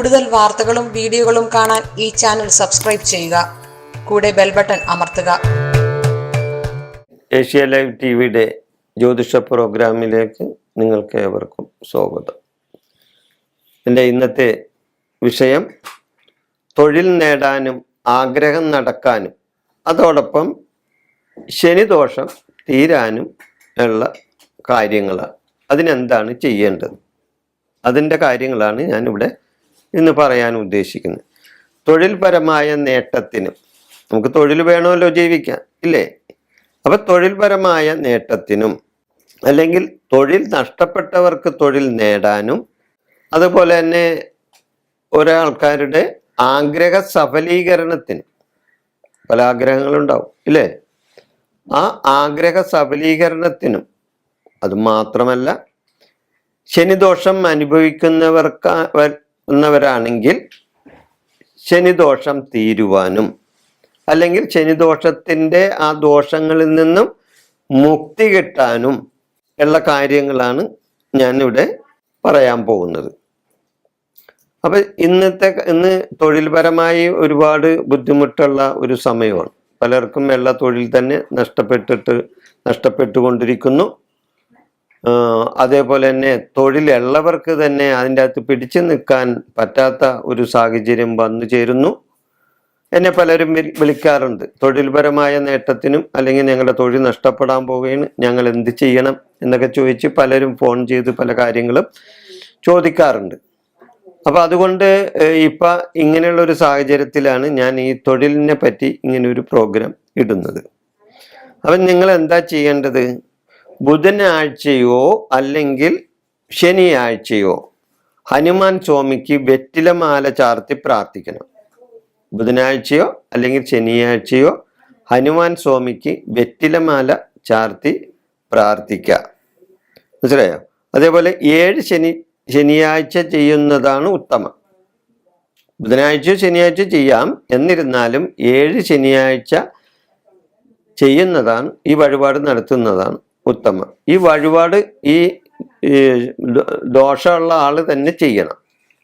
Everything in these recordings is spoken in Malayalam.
കൂടുതൽ വാർത്തകളും വീഡിയോകളും കാണാൻ ഈ ചാനൽ സബ്സ്ക്രൈബ് ചെയ്യുക. കൂടെ ബെൽ ബട്ടൺ അമർത്തുക. ഏഷ്യ ലൈവ് ടിവിയുടെ ജ്യോതിഷ പ്രോഗ്രാമിലേക്ക് നിങ്ങൾക്ക് ഏവർക്കും സ്വാഗതം. എൻ്റെ ഇന്നത്തെ വിഷയം തൊഴിൽ നേടാനും ആഗ്രഹം നടക്കാനും അതോടൊപ്പം ശനിദോഷം തീരാനും ഉള്ള കാര്യങ്ങളാണ്. അതിനെന്താണ് ചെയ്യേണ്ടത്, അതിൻ്റെ കാര്യങ്ങളാണ് ഞാനിവിടെ ഇന്ന് പറയാൻ ഉദ്ദേശിക്കുന്നത്. തൊഴിൽപരമായ നേട്ടത്തിനും, നമുക്ക് തൊഴിൽ വേണമല്ലോ ജീവിക്കാൻ, ഇല്ലേ? അപ്പം തൊഴിൽപരമായ നേട്ടത്തിനും അല്ലെങ്കിൽ തൊഴിൽ നഷ്ടപ്പെട്ടവർക്ക് തൊഴിൽ നേടാനും അതുപോലെ തന്നെ ഒരാൾക്കാരുടെ ആഗ്രഹ സഫലീകരണത്തിനും പല ആഗ്രഹങ്ങളുണ്ടാവും, ഇല്ലേ? ആ ആഗ്രഹ സഫലീകരണത്തിനും അതുമാത്രമല്ല ശനിദോഷം അനുഭവിക്കുന്നവരാണെങ്കിൽ ശനിദോഷം തീരുവാനും അല്ലെങ്കിൽ ശനിദോഷത്തിൻ്റെ ആ ദോഷങ്ങളിൽ നിന്നും മുക്തി കിട്ടാനും ഉള്ള കാര്യങ്ങളാണ് ഞാനിവിടെ പറയാൻ പോകുന്നത്. അപ്പം ഇന്ന് തൊഴിൽപരമായി ഒരുപാട് ബുദ്ധിമുട്ടുള്ള ഒരു സമയമാണ്. പലർക്കും ഉള്ള തൊഴിൽ തന്നെ നഷ്ടപ്പെട്ടുകൊണ്ടിരിക്കുന്നു. അതേപോലെ തന്നെ തൊഴിലുള്ളവർക്ക് തന്നെ അതിൻ്റെ അകത്ത് പിടിച്ചു നിൽക്കാൻ പറ്റാത്ത ഒരു സാഹചര്യം വന്നു ചേരുന്നു. എന്നെ പലരും വിളിക്കാറുണ്ട്. തൊഴിൽപരമായ നേട്ടത്തിനും അല്ലെങ്കിൽ ഞങ്ങളുടെ തൊഴിൽ നഷ്ടപ്പെടാൻ പോവുകയാണ്, ഞങ്ങൾ എന്ത് ചെയ്യണം എന്നൊക്കെ ചോദിച്ച് പലരും ഫോൺ ചെയ്ത് പല കാര്യങ്ങളും ചോദിക്കാറുണ്ട്. അപ്പം അതുകൊണ്ട് ഇപ്പം ഇങ്ങനെയുള്ള ഒരു സാഹചര്യത്തിലാണ് ഞാൻ ഈ തൊഴിലിനെ പറ്റി ഇങ്ങനെ ഒരു പ്രോഗ്രാം ഇടുന്നത്. അപ്പം നിങ്ങൾ എന്താ ചെയ്യേണ്ടത്? ബുധനാഴ്ചയോ അല്ലെങ്കിൽ ശനിയാഴ്ചയോ ഹനുമാൻ സ്വാമിക്ക് വെറ്റിലമാല ചാർത്തി പ്രാർത്ഥിക്കണം. ബുധനാഴ്ചയോ അല്ലെങ്കിൽ ശനിയാഴ്ചയോ ഹനുമാൻ സ്വാമിക്ക് വെറ്റിലമാല ചാർത്തി പ്രാർത്ഥിക്കുക. മനസ്സിലായോ? അതേപോലെ 7 ശനിയാഴ്ച ചെയ്യുന്നതാണ് ഉത്തമം. ബുധനാഴ്ചയോ ശനിയാഴ്ച ചെയ്യാം, എന്നിരുന്നാലും 7 ശനിയാഴ്ച ചെയ്യുന്നതാണ്, ഈ വഴിപാട് നടത്തുന്നതാണ് ഉത്തമം. ഈ വഴിപാട് ഈ ദോഷമുള്ള ആൾ തന്നെ ചെയ്യണം.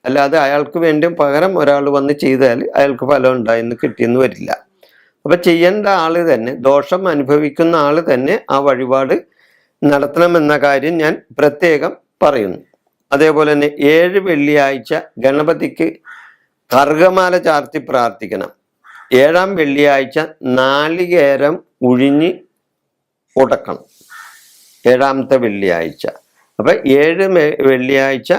അല്ലാതെ അയാൾക്ക് വേണ്ടി പകരം ഒരാൾ വന്ന് ചെയ്താൽ അയാൾക്ക് ഫലം ഉണ്ടായെന്ന് കിട്ടിയെന്ന് വരില്ല. അപ്പം ചെയ്യേണ്ട ആൾ തന്നെ, ദോഷം അനുഭവിക്കുന്ന ആൾ തന്നെ ആ വഴിപാട് നടത്തണമെന്ന കാര്യം ഞാൻ പ്രത്യേകം പറയുന്നു. അതേപോലെ തന്നെ 7 വെള്ളിയാഴ്ച ഗണപതിക്ക് കർഗമാല ചാർത്തി പ്രാർത്ഥിക്കണം. 7-ാം വെള്ളിയാഴ്ച നാളികേരം ഉഴിഞ്ഞ് ഉടക്കണം. 7-ാമത്തെ വെള്ളിയാഴ്ച. അപ്പം 7 വെള്ളിയാഴ്ച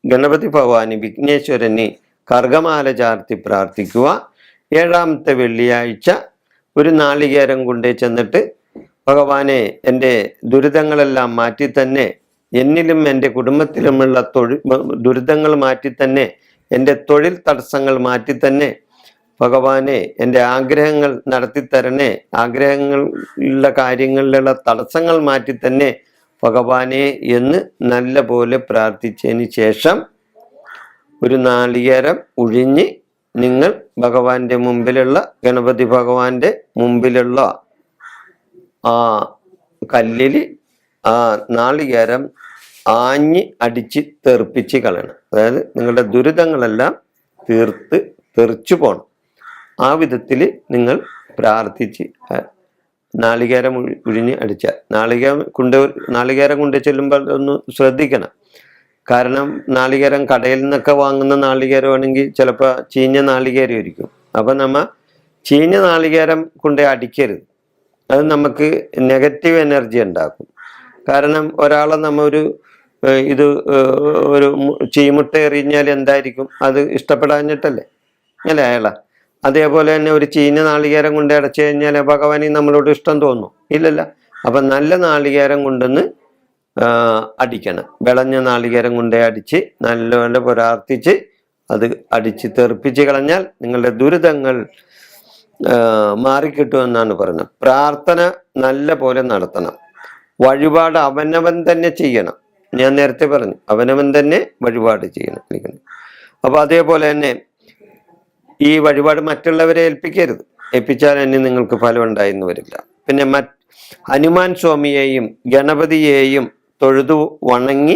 ഗണപതി ഭഗവാന് വിഘ്നേശ്വരന് കർഗമാല ചാർത്തി പ്രാർത്ഥിക്കുക. 7-ാമത്തെ വെള്ളിയാഴ്ച ഒരു നാളികേരം കൊണ്ടേ ചെന്നിട്ട്, ഭഗവാനെ എൻ്റെ ദുരിതങ്ങളെല്ലാം മാറ്റി തന്നെ, എന്നിലും എൻ്റെ കുടുംബത്തിലുമുള്ള ദുരിതങ്ങൾ മാറ്റി തന്നെ, എൻ്റെ തൊഴിൽ തടസ്സങ്ങൾ മാറ്റി തന്നെ, ഭഗവാനെ എൻ്റെ ആഗ്രഹങ്ങൾ നടത്തിത്തരണേ, ആഗ്രഹങ്ങളുള്ള കാര്യങ്ങളിലുള്ള തടസ്സങ്ങൾ മാറ്റി തന്നെ ഭഗവാനെ എന്ന് നല്ല പോലെ പ്രാർത്ഥിച്ചതിന് ശേഷം ഒരു നാളികേരം ഉഴിഞ്ഞ് നിങ്ങൾ ഭഗവാന്റെ മുമ്പിലുള്ള, ഗണപതി ഭഗവാന്റെ മുമ്പിലുള്ള ആ കല്ലിൽ ആ നാളികേരം ആഞ്ഞ് അടിച്ച് തെറിപ്പിച്ച് കളയണം. അതായത് നിങ്ങളുടെ ദുരിതങ്ങളെല്ലാം തെറിച്ചു പോകണം. ആ വിധത്തിൽ നിങ്ങൾ പ്രാർത്ഥിച്ച് നാളികേരം ഉഴിഞ്ഞ് അടിച്ചാൽ, നാളികേരം കൊണ്ട് ചെല്ലുമ്പോൾ ഒന്ന് ശ്രദ്ധിക്കണം. കാരണം നാളികേരം കടയിൽ നിന്നൊക്കെ വാങ്ങുന്ന നാളികേരമാണെങ്കിൽ ചിലപ്പോൾ ചീഞ്ഞ നാളികേരമായിരിക്കും. അപ്പം നമ്മൾ ചീഞ്ഞ നാളികേരം കൊണ്ട് അടിക്കരുത്. അത് നമുക്ക് നെഗറ്റീവ് എനർജി ഉണ്ടാക്കും. കാരണം ഒരാളെ നമ്മ ഒരു ചീമുട്ട എറിഞ്ഞാൽ എന്തായിരിക്കും? അത് ഇഷ്ടപ്പെടാഞ്ഞിട്ടല്ലേ അല്ലേ അയാളാ? അതേപോലെ തന്നെ ഒരു ചീഞ്ഞ നാളികേരം കൊണ്ട് അടച്ചു കഴിഞ്ഞാൽ ഭഗവാന് നമ്മളോട് ഇഷ്ടം തോന്നും? ഇല്ലല്ല. അപ്പം നല്ല നാളികേരം കൊണ്ടുവന്ന് അടിക്കണം. വിളഞ്ഞ നാളികേരം കൊണ്ടേ അടിച്ച് നല്ലപോലെ പ്രാർത്ഥിച്ച് അത് അടിച്ച് തെറിപ്പിച്ച് കളഞ്ഞാൽ നിങ്ങളുടെ ദുരിതങ്ങൾ മാറിക്കിട്ടുമെന്നാണ് പറയുന്നത്. പ്രാർത്ഥന നല്ല പോലെ നടത്തണം. വഴിപാട് അവനവൻ തന്നെ ചെയ്യണം. ഞാൻ നേരത്തെ പറഞ്ഞു, അവനവൻ തന്നെ വഴിപാട് ചെയ്യണം. അപ്പോൾ അതേപോലെ തന്നെ ഈ വഴിപാട് മറ്റുള്ളവരെ ഏൽപ്പിക്കരുത്. ഏൽപ്പിച്ചാൽ തന്നെ നിങ്ങൾക്ക് ഫലം ഉണ്ടായെന്ന് വരില്ല. പിന്നെ ഹനുമാൻ സ്വാമിയെയും ഗണപതിയെയും തൊഴുതു വണങ്ങി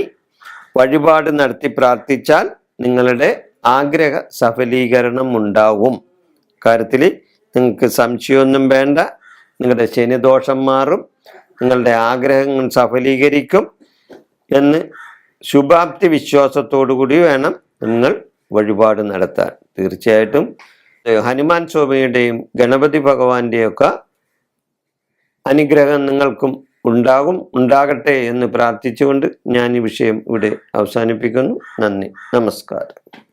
വഴിപാട് നടത്തി പ്രാർത്ഥിച്ചാൽ നിങ്ങളുടെ ആഗ്രഹ സഫലീകരണം ഉണ്ടാവും. കാര്യത്തിൽ നിങ്ങൾക്ക് സംശയമൊന്നും വേണ്ട. നിങ്ങളുടെ ശനിദോഷം മാറും, നിങ്ങളുടെ ആഗ്രഹങ്ങൾ സഫലീകരിക്കും എന്ന് ശുഭാപ്തി വിശ്വാസത്തോടു കൂടി വേണം നിങ്ങൾ വഴിപാട് നടത്താൻ. തീർച്ചയായിട്ടും ഹനുമാൻ സ്വാമിയുടെയും ഗണപതി ഭഗവാന്റെയും ഒക്കെ അനുഗ്രഹം നിങ്ങൾക്കും ഉണ്ടാകട്ടെ എന്ന് പ്രാർത്ഥിച്ചുകൊണ്ട് ഞാൻ ഈ വിഷയം ഇവിടെ അവസാനിപ്പിക്കുന്നു. നന്ദി, നമസ്കാരം.